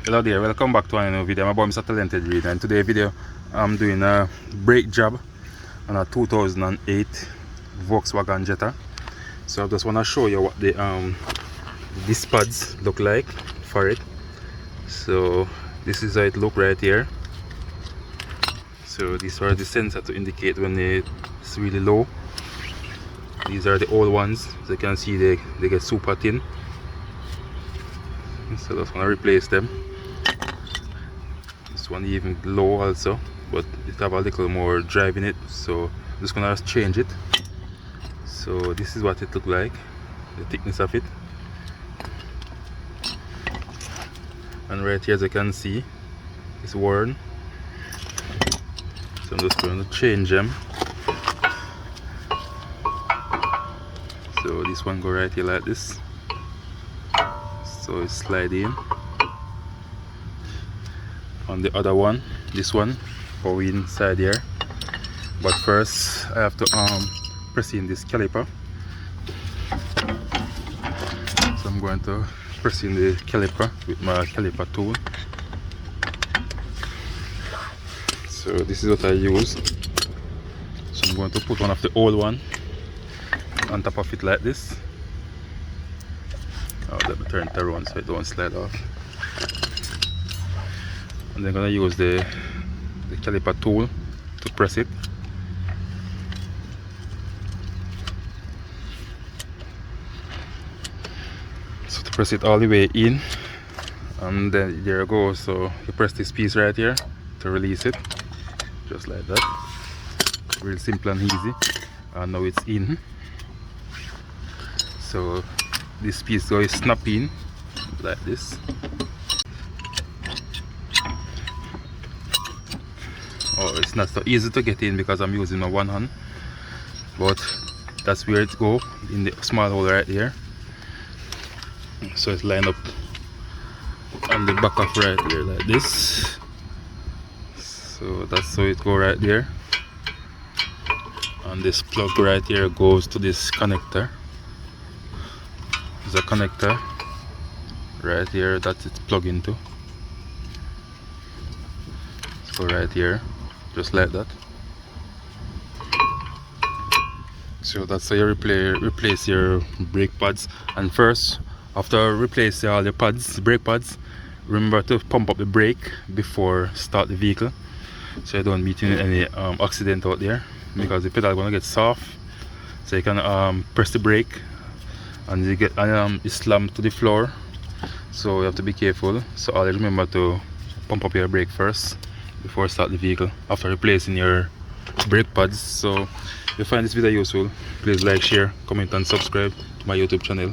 Hello there, welcome back to another video. I'm about Mr. Talented Reid, and today's video I'm doing a brake job on a 2008 Volkswagen Jetta. So I just want to show you what the these pads look like for it. So this is how it look right here. So these are the sensors to indicate when it's really low. These are the old ones, as you can see they get super thin. So I just want to replace them. This one even low also, but it have a little more drive in it, so I'm just gonna change it. So this is what it look like, the thickness of it. And right here, as you can see, it's worn. So I'm just going to change them. So this one go right here like this, so it slide in. On the other one, this one go inside here, but first I have to press in this caliper. So I'm going to press in the caliper with my caliper tool. So this is what I use. So I'm going to put one of the old one on top of it like this. Oh, let me turn it around so it don't slide off. And then I'm going to use the caliper tool to press it. So to press it all the way in, and then there you go. So you press this piece right here to release it, just like that. Real simple and easy. And now it's in. So this piece goes snap in like this. Oh, it's not so easy to get in because I'm using my one hand, but that's where it go, in the small hole right here. So it's lined up on the back of right here like this. So that's how it go right there. And this plug right here goes to this connector. There's a connector right here that it's plugged into. So right here, just like that. So that's how you replace your brake pads. And first, after replacing all the pads, brake pads, remember to pump up the brake before start the vehicle, so you don't meet in any accident out there, because the pedal gonna get soft. So you can press the brake and you get you slam to the floor. So you have to be careful. So always remember to pump up your brake first before start the vehicle after replacing your brake pads. So if you find this video useful, please like, share, comment and subscribe to my YouTube channel.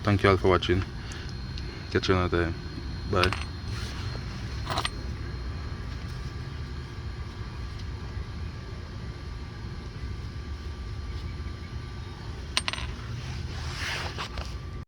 Thank you all for watching. Catch you another time. Bye.